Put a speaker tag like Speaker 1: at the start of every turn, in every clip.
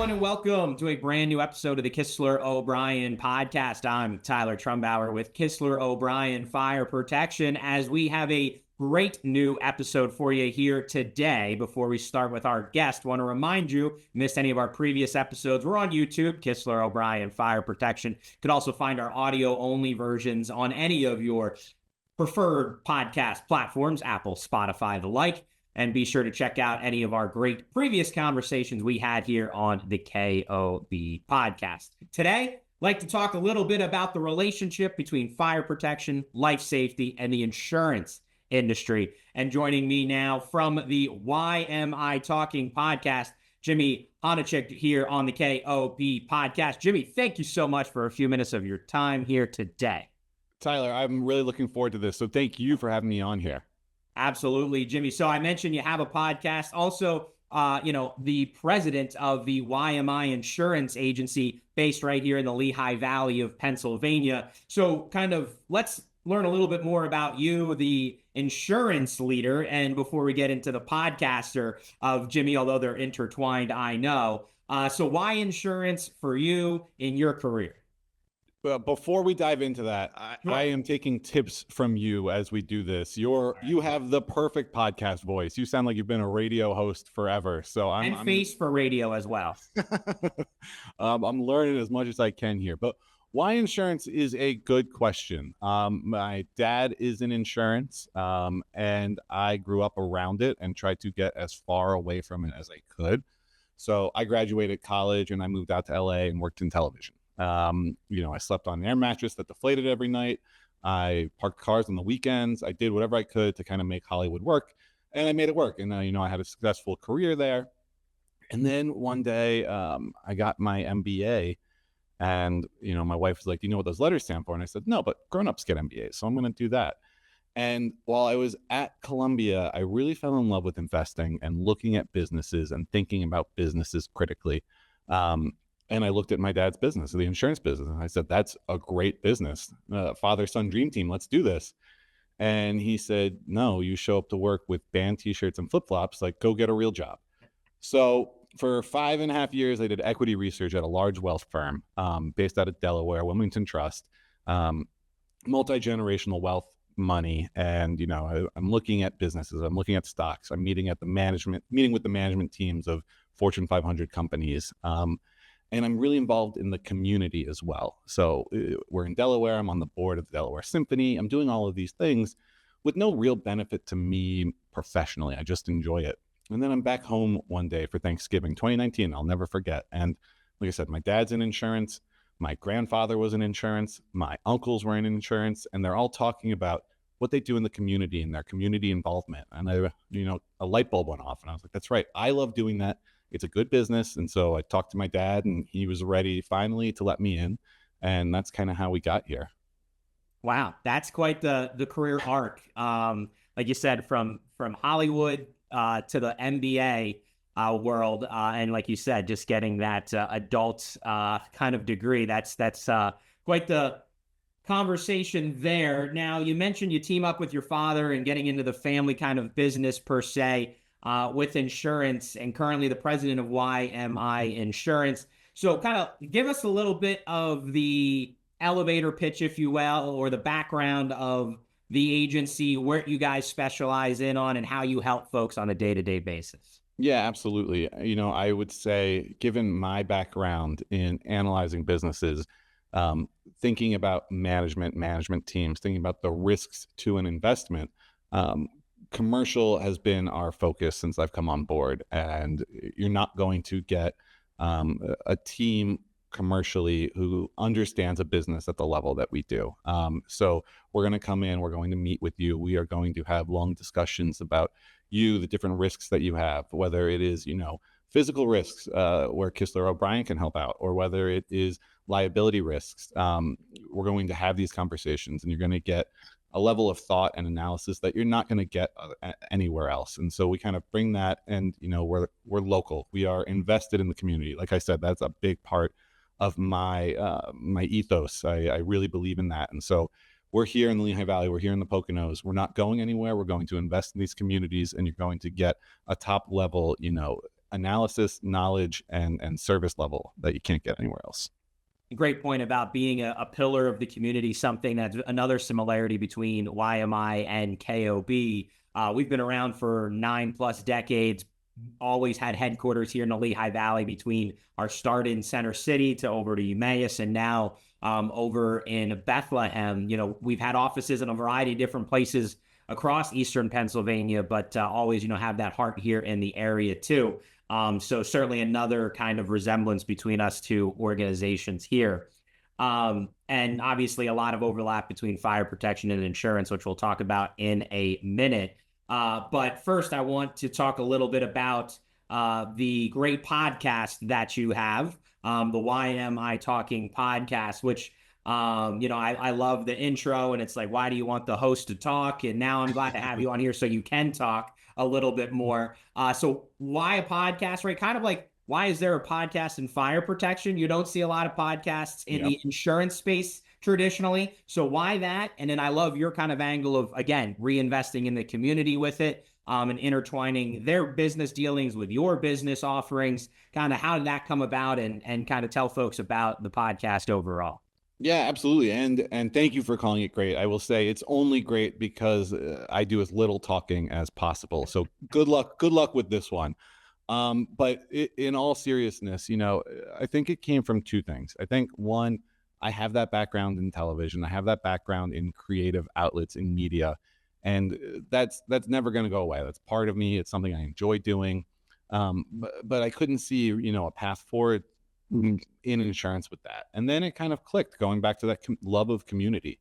Speaker 1: everyone, and welcome to a brand new episode of the Kistler O'Brien podcast. I'm Tyler Trumbauer with Kistler O'Brien Fire Protection, as we have a great new episode for you here today. Before we start with our guest, I want to remind you, missed any of our previous episodes, we're on YouTube, Kistler O'Brien Fire Protection. You can also find our audio-only versions on any of your preferred podcast platforms, Apple, Spotify, the like. And be sure to check out any of our great previous conversations we had here on the KOB podcast. Today, I'd like to talk a little bit about the relationship between fire protection, life safety, and the insurance industry. And joining me now from the YMI Talking Podcast, Jimi Honochick here on the KOB podcast. Jimmy, thank you so much for a few minutes of your time here today.
Speaker 2: Tyler, I'm really looking forward to this. So thank you for having me on here.
Speaker 1: Absolutely, Jimmy. So I mentioned you have a podcast. Also, the president of the YMI Insurance Agency based right here in the Lehigh Valley of Pennsylvania. So let's learn a little bit more about you, the insurance leader. And before we get into the podcaster of Jimmy, although they're intertwined, I know. So why insurance for you in your career?
Speaker 2: But before we dive into that, I am taking tips from you as we do this. You have the perfect podcast voice. You sound like you've been a radio host forever. So I'm
Speaker 1: face for radio as well.
Speaker 2: I'm learning as much as I can here. But why insurance is a good question. My dad is in insurance, and I grew up around it and tried to get as far away from it as I could. So I graduated college and I moved out to LA and worked in television. I slept on an air mattress that deflated every night. I parked cars on the weekends. I did whatever I could to kind of make Hollywood work, and I made it work. And, I had a successful career there. And then one day, I got my MBA, and, my wife was like, do you know what those letters stand for? And I said, no, but grown-ups get MBAs. So I'm going to do that. And while I was at Columbia, I really fell in love with investing and looking at businesses and thinking about businesses critically. And I looked at my dad's business, the insurance business, and I said, that's a great business. Father-son dream team, let's do this. And he said, no, you show up to work with band t-shirts and flip-flops, like go get a real job. So for 5.5 years, I did equity research at a large wealth firm based out of Delaware, Wilmington Trust, multi-generational wealth money. And, I'm looking at businesses, I'm looking at stocks, I'm meeting with the management teams of Fortune 500 companies. And I'm really involved in the community as well. So we're in Delaware. I'm on the board of the Delaware Symphony. I'm doing all of these things with no real benefit to me professionally. I just enjoy it. And then I'm back home one day for Thanksgiving, 2019. I'll never forget. And like I said, my dad's in insurance. My grandfather was in insurance. My uncles were in insurance. And they're all talking about what they do in the community and their community involvement. And a light bulb went off. And I was like, that's right. I love doing that. It's a good business. And so I talked to my dad, and he was ready finally to let me in. And that's kind of how we got here.
Speaker 1: Wow. That's quite the career arc. Like you said, from Hollywood to the MBA world. And like you said, just getting that adult kind of degree. That's quite the conversation there. Now, you mentioned you team up with your father and getting into the family kind of business per se. With insurance, and currently the president of YMI Insurance. So kind of give us a little bit of the elevator pitch, if you will, or the background of the agency, where you guys specialize in on, and how you help folks on a day-to-day basis.
Speaker 2: Yeah, absolutely. I would say, given my background in analyzing businesses, thinking about management teams, thinking about the risks to an investment, commercial has been our focus since I've come on board, and you're not going to get a team commercially who understands a business at the level that we do. So we're going to come in, we're going to meet with you. We are going to have long discussions about the different risks that you have, whether it is, physical risks where Kistler O'Brien can help out, or whether it is liability risks. We're going to have these conversations, and you're going to get a level of thought and analysis that you're not going to get anywhere else. And so we kind of bring that, and, we're local. We are invested in the community. Like I said, that's a big part of my ethos. I really believe in that. And so we're here in the Lehigh Valley. We're here in the Poconos. We're not going anywhere. We're going to invest in these communities, and you're going to get a top level, analysis, knowledge, and service level that you can't get anywhere else.
Speaker 1: Great point about being a pillar of the community, something that's another similarity between YMI and KOB. We've been around for 9+ decades, always had headquarters here in the Lehigh Valley between our start in Center City to over to Emmaus and now over in Bethlehem. You know, we've had offices in a variety of different places across Eastern Pennsylvania, but always, you know, have that heart here in the area too. So certainly another kind of resemblance between us two organizations here. And obviously a lot of overlap between fire protection and insurance, which we'll talk about in a minute. But first, I want to talk a little bit about the great podcast that you have, the YMI Talking Podcast, which, you know, I love the intro, and it's like, why do you want the host to talk? And now I'm glad to have you on here so you can talk a little bit more. So why a podcast, right? Kind of like, why is there a podcast in fire protection? You don't see a lot of podcasts in the insurance space traditionally. So why that? And then I love your kind of angle of, again, reinvesting in the community with it, and intertwining their business dealings with your business offerings. Kind of how did that come about, and kind of tell folks about the podcast overall?
Speaker 2: Yeah, absolutely. And thank you for calling it great. I will say it's only great because I do as little talking as possible. So good luck with this one. But in all seriousness, you know, I think it came from two things. I think one, I have that background in television. I have that background in creative outlets in media, and that's never going to go away. That's part of me. It's something I enjoy doing. But I couldn't see, you know, a path forward in insurance with that. And then it kind of clicked, going back to that love of community.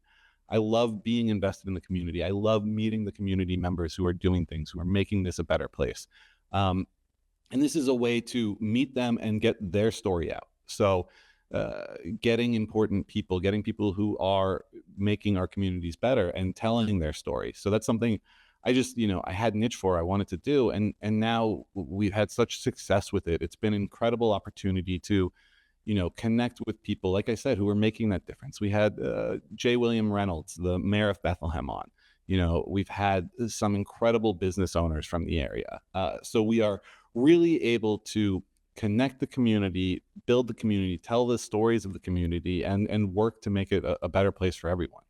Speaker 2: I love being invested in the community. I love meeting the community members who are doing things, who are making this a better place. And this is a way to meet them and get their story out. So getting important people, getting people who are making our communities better and telling their story. So that's something I just, you know, I had an itch for, I wanted to do. And now we've had such success with it. It's been an incredible opportunity to, you know, connect with people, like I said, who are making that difference. We had J. William Reynolds, the mayor of Bethlehem, on. You know, we've had some incredible business owners from the area. So we are really able to connect the community, build the community, tell the stories of the community, and work to make it a better place for everyone.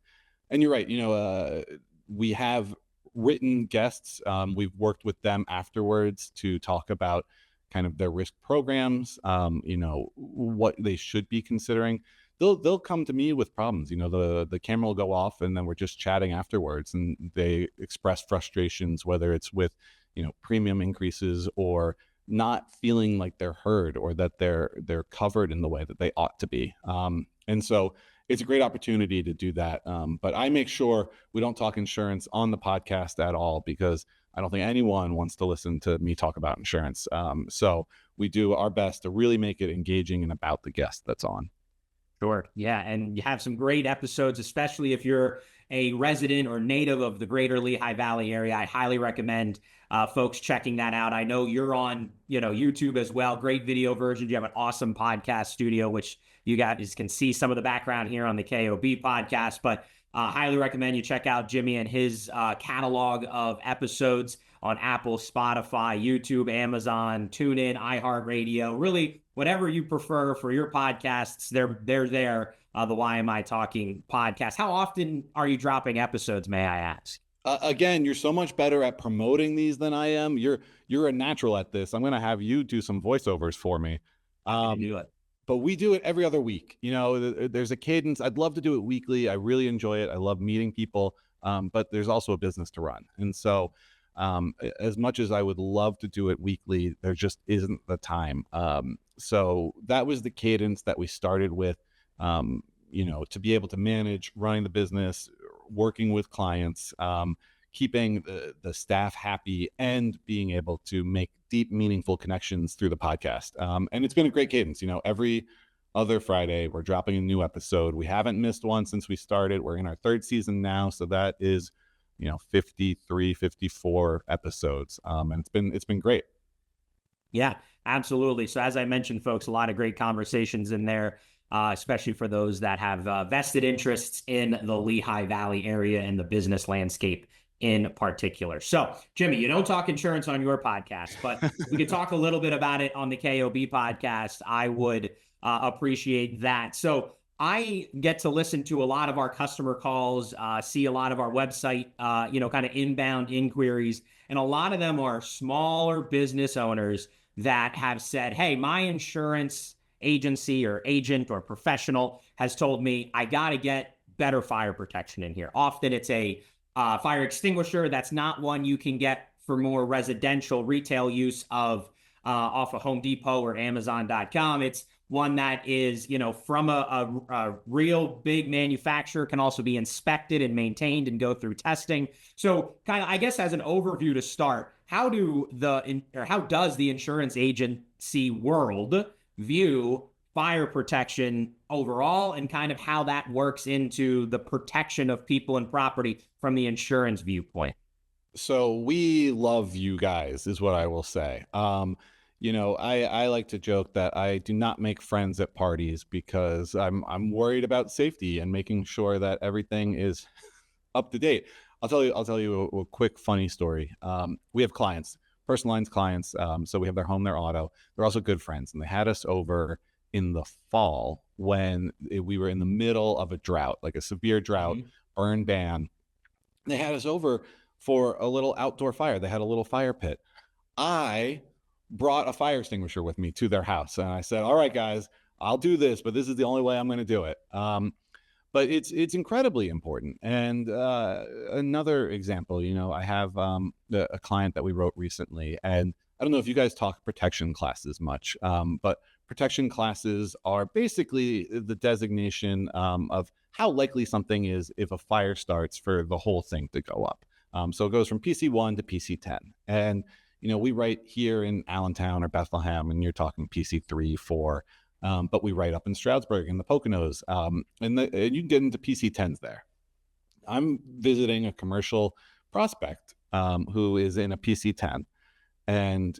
Speaker 2: And you're right, you know, we have written guests. We've worked with them afterwards to talk about kind of their risk programs, you know, what they should be considering. They'll come to me with problems. You know, the camera will go off and then we're just chatting afterwards, and they express frustrations, whether it's with, you know, premium increases or not feeling like they're heard or that they're covered in the way that they ought to be. And so it's a great opportunity to do that. But I make sure we don't talk insurance on the podcast at all, because I don't think anyone wants to listen to me talk about insurance. So we do our best to really make it engaging and about the guest that's on.
Speaker 1: Sure. Yeah. And you have some great episodes, especially if you're a resident or native of the greater Lehigh Valley area. I highly recommend folks checking that out. I know you're on, you know, YouTube as well. Great video versions. You have an awesome podcast studio, which you guys can see some of the background here on the KOB podcast, but highly recommend you check out Jimmy and his catalog of episodes on Apple, Spotify, YouTube, Amazon, TuneIn, iHeartRadio, really whatever you prefer for your podcasts. They're there, the YMI Talking Podcast. How often are you dropping episodes, may I ask?
Speaker 2: Again, you're so much better at promoting these than I am. You're a natural at this. I'm going to have you do some voiceovers for me.
Speaker 1: Do it.
Speaker 2: But we do it every other week. You know, there's a cadence. I'd love to do it weekly. I really enjoy it. I love meeting people. But there's also a business to run. And so as much as I would love to do it weekly, there just isn't the time. So that was the cadence that we started with, you know, to be able to manage running the business, working with clients, keeping the staff happy, and being able to make deep, meaningful connections through the podcast. And it's been a great cadence. You know, every other Friday, we're dropping a new episode. We haven't missed one since we started. We're in our third season now. So that is, you know, 53, 54 episodes. And it's been great.
Speaker 1: Yeah, absolutely. So as I mentioned, folks, a lot of great conversations in there, especially for those that have vested interests in the Lehigh Valley area and the business landscape in particular. So, Jimmy, you don't talk insurance on your podcast, but we could talk a little bit about it on the KOB podcast. I would appreciate that. So I get to listen to a lot of our customer calls, see a lot of our website, kind of inbound inquiries. And a lot of them are smaller business owners that have said, hey, my insurance agency or agent or professional has told me I got to get better fire protection in here. Often it's a fire extinguisher. That's not one you can get for more residential retail use of off of Home Depot or Amazon.com. It's one that is, from a real big manufacturer, can also be inspected and maintained and go through testing. So kind of, I guess, as an overview to start, how does the insurance agency world view fire protection overall, and kind of how that works into the protection of people and property from the insurance viewpoint?
Speaker 2: So we love you guys, is what I will say. I like to joke that I do not make friends at parties because I'm worried about safety and making sure that everything is up to date. I'll tell you a quick funny story. We have clients, personal lines clients. So we have their home, their auto. They're also good friends, and they had us over in the fall when we were in the middle of a drought, like a severe drought, burn ban. They had us over for a little outdoor fire. They had a little fire pit. I brought a fire extinguisher with me to their house, and I said, all right, guys, I'll do this, but this is the only way I'm going to do it. But it's incredibly important. And another example, I have a client that we wrote recently, and I don't know if you guys talk protection classes much, but protection classes are basically the designation of how likely something is if a fire starts for the whole thing to go up. So it goes from PC1 to PC10. And, we write here in Allentown or Bethlehem, and you're talking PC3, 4, but we write up in Stroudsburg and the Poconos, and you can get into PC10s there. I'm visiting a commercial prospect who is in a PC10. And,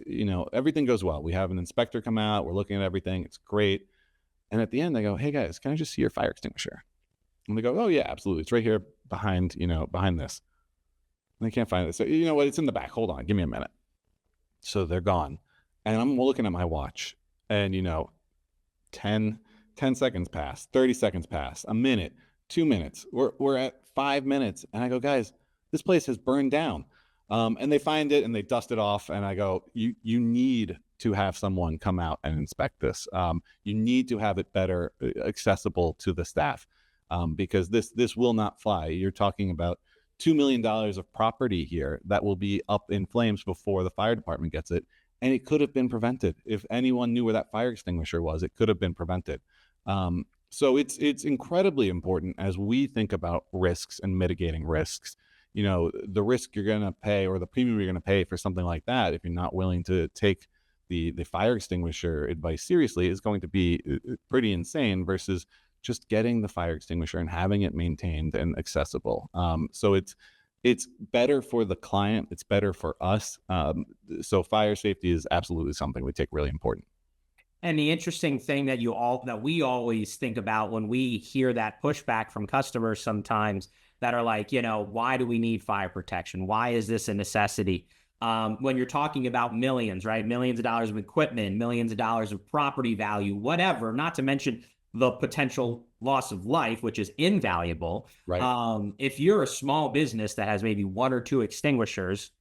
Speaker 2: everything goes well. We have an inspector come out. We're looking at everything. It's great. And at the end, I go, hey, guys, can I just see your fire extinguisher? And they go, oh, yeah, absolutely. It's right here behind this. And they can't find it. So, you know what? It's in the back. Hold on. Give me a minute. So they're gone. And I'm looking at my watch. And, 10 seconds pass, 30 seconds pass, a minute, 2 minutes. We're at 5 minutes. And I go, guys, this place has burned down. And they find it and they dust it off. And I go, you need to have someone come out and inspect this. You need to have it better accessible to the staff, because this will not fly. You're talking about $2 million of property here that will be up in flames before the fire department gets it. And it could have been prevented. If anyone knew where that fire extinguisher was, it could have been prevented. So it's incredibly important as we think about risks and mitigating risks. The risk you're going to pay, or the premium you're going to pay for something like that, if you're not willing to take the fire extinguisher advice seriously, is going to be pretty insane versus just getting the fire extinguisher and having it maintained and accessible. So it's better for the client. It's better for us. So fire safety is absolutely something we take really important.
Speaker 1: And the interesting thing that we always think about when we hear that pushback from customers sometimes that are like, why do we need fire protection? Why is this a necessity? When you're talking about millions, right? Millions of dollars of equipment, millions of dollars of property value, whatever, not to mention the potential loss of life, which is invaluable.
Speaker 2: Right.
Speaker 1: If you're a small business that has maybe one or two extinguishers,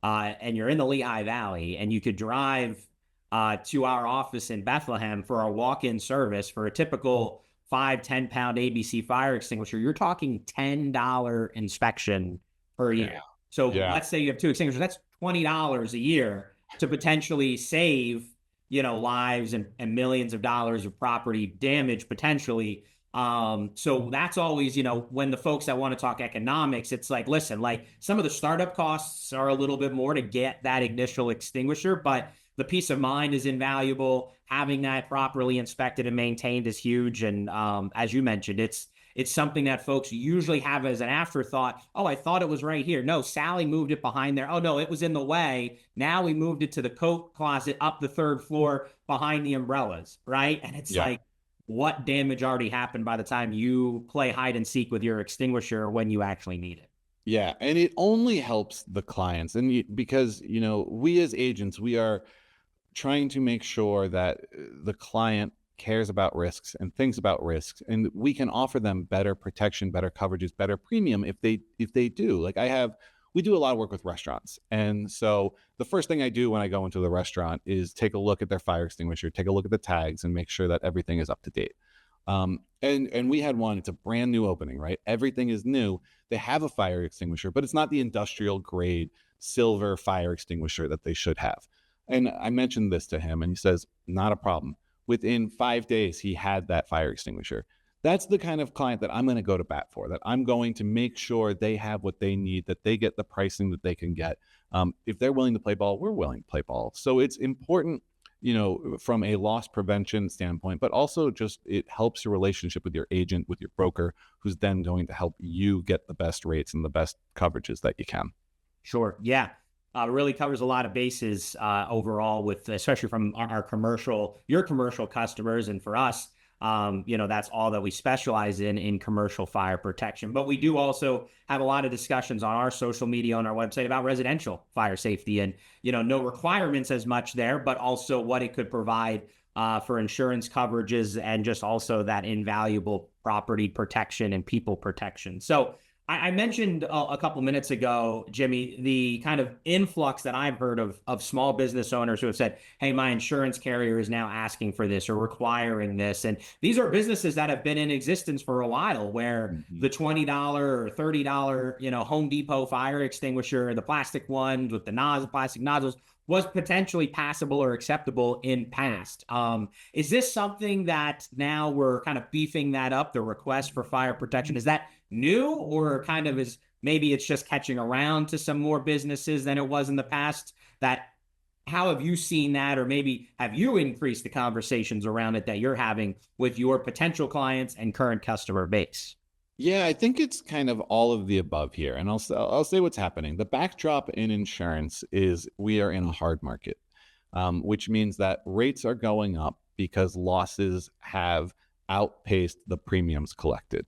Speaker 1: and you're in the Lehigh Valley, and you could drive to our office in Bethlehem for a walk-in service for a typical 5-10 pound ABC fire extinguisher, you're talking $10 inspection per year.
Speaker 2: Yeah.
Speaker 1: So let's say you have two extinguishers, that's $20 a year to potentially save, lives and millions of dollars of property damage potentially. So that's always, when the folks that want to talk economics, it's like, listen, like some of the startup costs are a little bit more to get that initial extinguisher, but the peace of mind is invaluable. Having that properly inspected and maintained is huge. And as you mentioned, it's something that folks usually have as an afterthought. Oh, I thought it was right here. No, Sally moved it behind there. Oh, no, it was in the way. Now we moved it to the coat closet up the third floor behind the umbrellas, right? And it's like, what damage already happened by the time you play hide and seek with your extinguisher when you actually need it?
Speaker 2: Yeah, and it only helps the clients, and because we as agents, we are trying to make sure that the client cares about risks and thinks about risks, and we can offer them better protection, better coverages, better premium if they do. Like we do a lot of work with restaurants, and so the first thing I do when I go into the restaurant is take a look at their fire extinguisher, take a look at the tags, and make sure that everything is up to date. And we had one. It's a brand new opening, right? Everything is new. They have a fire extinguisher, but it's not the industrial grade silver fire extinguisher that they should have. And I mentioned this to him, and he says, not a problem. Within 5 days, he had that fire extinguisher. That's the kind of client that I'm going to go to bat for, that I'm going to make sure they have what they need, that they get the pricing that they can get. If they're willing to play ball, we're willing to play ball. So it's important, from a loss prevention standpoint, but also just it helps your relationship with your agent, with your broker, who's then going to help you get the best rates and the best coverages that you can.
Speaker 1: Sure. Yeah. Really covers a lot of bases overall, with especially from your commercial customers, and for us, that's all that we specialize in commercial fire protection. But we do also have a lot of discussions on our social media, on our website, about residential fire safety, and no requirements as much there, but also what it could provide for insurance coverages, and just also that invaluable property protection and people protection. So I mentioned a couple minutes ago, Jimmy, the kind of influx that I've heard of small business owners who have said, hey, my insurance carrier is now asking for this or requiring this. And these are businesses that have been in existence for a while, where the $20 or $30, Home Depot fire extinguisher, the plastic ones with the plastic nozzles, was potentially passable or acceptable in past. Is this something that now we're kind of beefing that up, the request for fire protection? Is that new, or kind of maybe it's just catching around to some more businesses than it was in the past? How have you seen that, or maybe have you increased the conversations around it that you're having with your potential clients and current customer base?
Speaker 2: Yeah, I think it's kind of all of the above here. And I'll say what's happening. The backdrop in insurance is we are in a hard market, which means that rates are going up because losses have outpaced the premiums collected.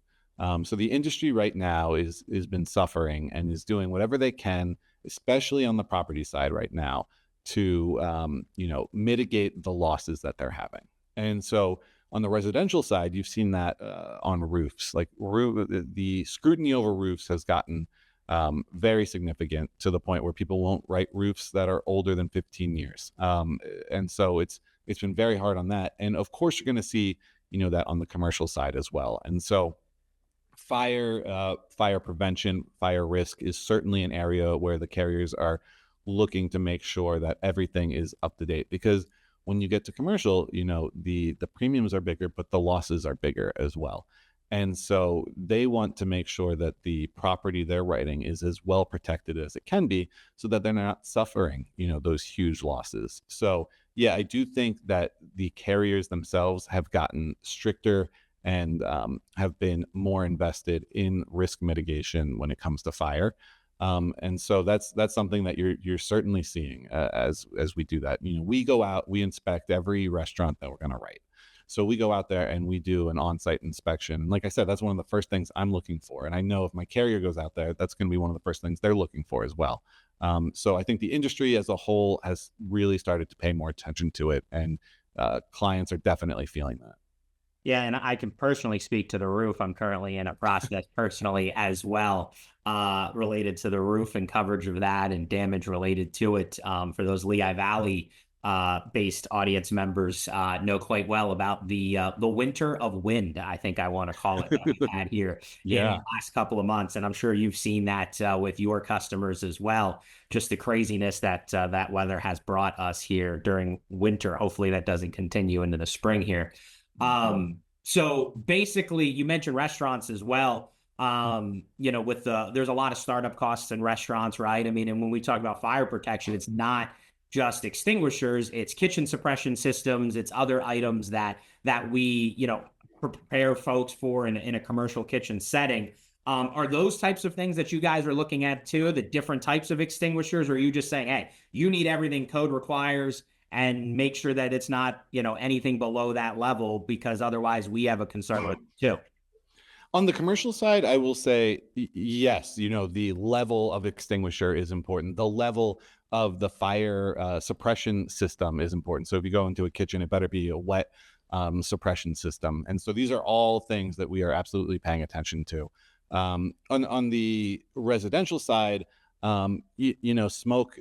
Speaker 2: So the industry right now is been suffering and is doing whatever they can, especially on the property side right now, to mitigate the losses that they're having. And so on the residential side, you've seen that on roofs. Like the scrutiny over roofs has gotten very significant, to the point where people won't write roofs that are older than 15 years. And so it's been very hard on that. And of course, you're going to see that on the commercial side as well. And so fire prevention, fire risk is certainly an area where the carriers are looking to make sure that everything is up to date, because when you get to commercial, the premiums are bigger, but the losses are bigger as well. And so they want to make sure that the property they're writing is as well protected as it can be, so that they're not suffering, those huge losses. So yeah, I do think that the carriers themselves have gotten stricter and have been more invested in risk mitigation when it comes to fire. And so that's something that you're certainly seeing as we do that. We go out, we inspect every restaurant that we're going to write. So we go out there and we do an on-site inspection. And like I said, that's one of the first things I'm looking for. And I know if my carrier goes out there, that's going to be one of the first things they're looking for as well. So I think the industry as a whole has really started to pay more attention to it, and clients are definitely feeling that.
Speaker 1: Yeah, and I can personally speak to the roof. I'm currently in a process personally as well, related to the roof and coverage of that and damage related to it. For those Lehigh Valley based audience members, know quite well about the winter of wind, I think I want to call it, that we've had here in the last couple of months. And I'm sure you've seen that with your customers as well. Just the craziness that that weather has brought us here during winter. Hopefully that doesn't continue into the spring here. So basically you mentioned restaurants as well. There's a lot of startup costs in restaurants, right? I mean, and when we talk about fire protection, it's not just extinguishers, it's kitchen suppression systems, it's other items that we, prepare folks for in a commercial kitchen setting. Are those types of things that you guys are looking at too, the different types of extinguishers, or are you just saying, hey, you need everything code requires, and make sure that it's not, anything below that level, because otherwise we have a concern with it too?
Speaker 2: On the commercial side, I will say yes, the level of extinguisher is important. The level of the fire suppression system is important. So if you go into a kitchen, it better be a wet suppression system. And so these are all things that we are absolutely paying attention to. On the residential side, smoke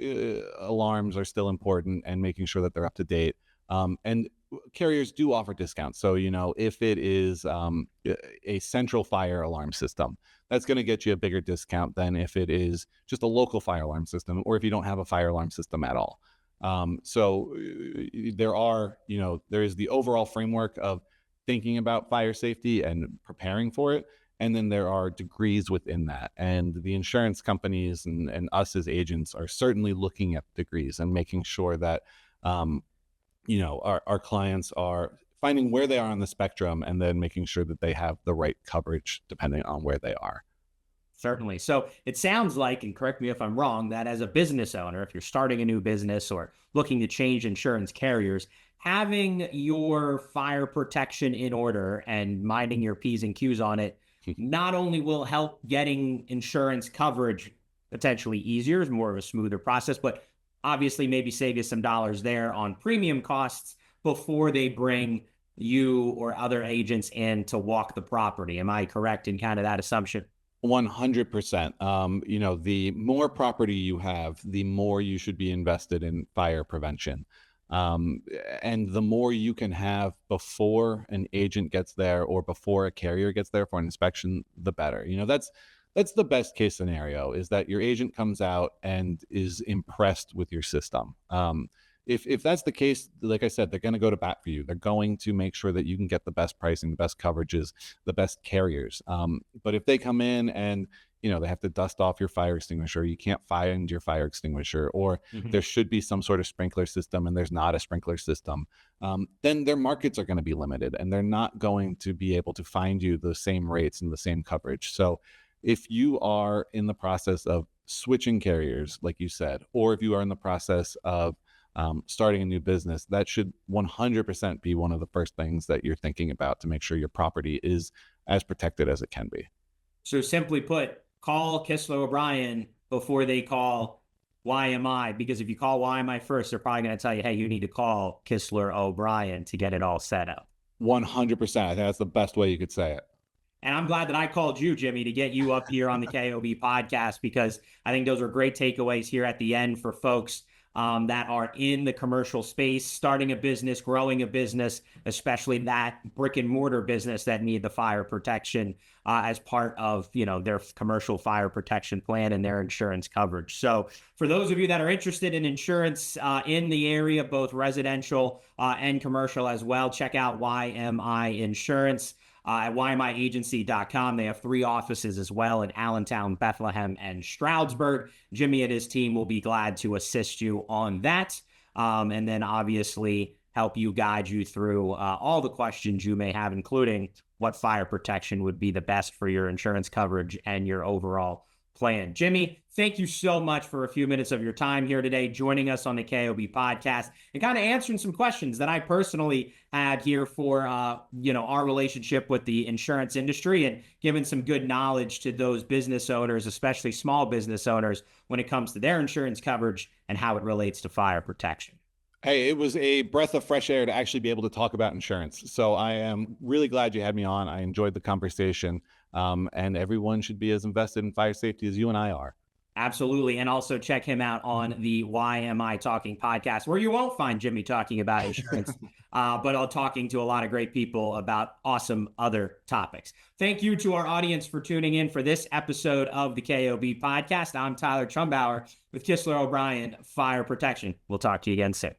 Speaker 2: alarms are still important, and making sure that they're up to date. And carriers do offer discounts. So, if it is a central fire alarm system, that's going to get you a bigger discount than if it is just a local fire alarm system, or if you don't have a fire alarm system at all. So there is the overall framework of thinking about fire safety and preparing for it. And then there are degrees within that. And the insurance companies and us as agents are certainly looking at degrees and making sure that, our clients are finding where they are on the spectrum, and then making sure that they have the right coverage depending on where they are.
Speaker 1: Certainly. So it sounds like, and correct me if I'm wrong, that as a business owner, if you're starting a new business or looking to change insurance carriers, having your fire protection in order and minding your P's and Q's on it not only will help getting insurance coverage potentially easier, more of a smoother process, but obviously maybe save you some dollars there on premium costs before they bring you or other agents in to walk the property. Am I correct in kind of that assumption?
Speaker 2: 100%. The more property you have, the more you should be invested in fire prevention. And the more you can have before an agent gets there or before a carrier gets there for an inspection, the better. That's the best case scenario, is that your agent comes out and is impressed with your system. If that's the case, like I said, they're going to go to bat for you. They're going to make sure that you can get the best pricing, the best coverages, the best carriers. But if they come in and they have to dust off your fire extinguisher, you can't find your fire extinguisher, or there should be some sort of sprinkler system and there's not a sprinkler system, then their markets are going to be limited, and they're not going to be able to find you the same rates and the same coverage. So if you are in the process of switching carriers, like you said, or if you are in the process of starting a new business, that should 100% be one of the first things that you're thinking about to make sure your property is as protected as it can be.
Speaker 1: So simply put, call Kistler O'Brien before they call YMI, because if you call YMI first, they're probably going to tell you, hey, you need to call Kistler O'Brien to get it all set up.
Speaker 2: 100%. I think that's the best way you could say it.
Speaker 1: And I'm glad that I called you, Jimmy, to get you up here on the KOB podcast, because I think those are great takeaways here at the end for folks that are in the commercial space, starting a business, growing a business, especially that brick and mortar business that need the fire protection as part of, their commercial fire protection plan and their insurance coverage. So for those of you that are interested in insurance in the area, both residential and commercial as well, check out YMI Insurance. At YMIAgency.com. They have 3 offices as well in Allentown, Bethlehem, and Stroudsburg. Jimmy and his team will be glad to assist you on that. And then obviously help you guide you through all the questions you may have, including what fire protection would be the best for your insurance coverage and your overall plan. Jimmy, thank you so much for a few minutes of your time here today, joining us on the KOB podcast and kind of answering some questions that I personally had here for, our relationship with the insurance industry, and giving some good knowledge to those business owners, especially small business owners, when it comes to their insurance coverage and how it relates to fire protection.
Speaker 2: Hey, it was a breath of fresh air to actually be able to talk about insurance. So I am really glad you had me on. I enjoyed the conversation, and everyone should be as invested in fire safety as you and I are.
Speaker 1: Absolutely. And also check him out on the YMI Talking Podcast, where you won't find Jimmy talking about insurance, but talking to a lot of great people about awesome other topics. Thank you to our audience for tuning in for this episode of the KOB Podcast. I'm Tyler Trumbauer with Kistler O'Brien Fire Protection. We'll talk to you again soon.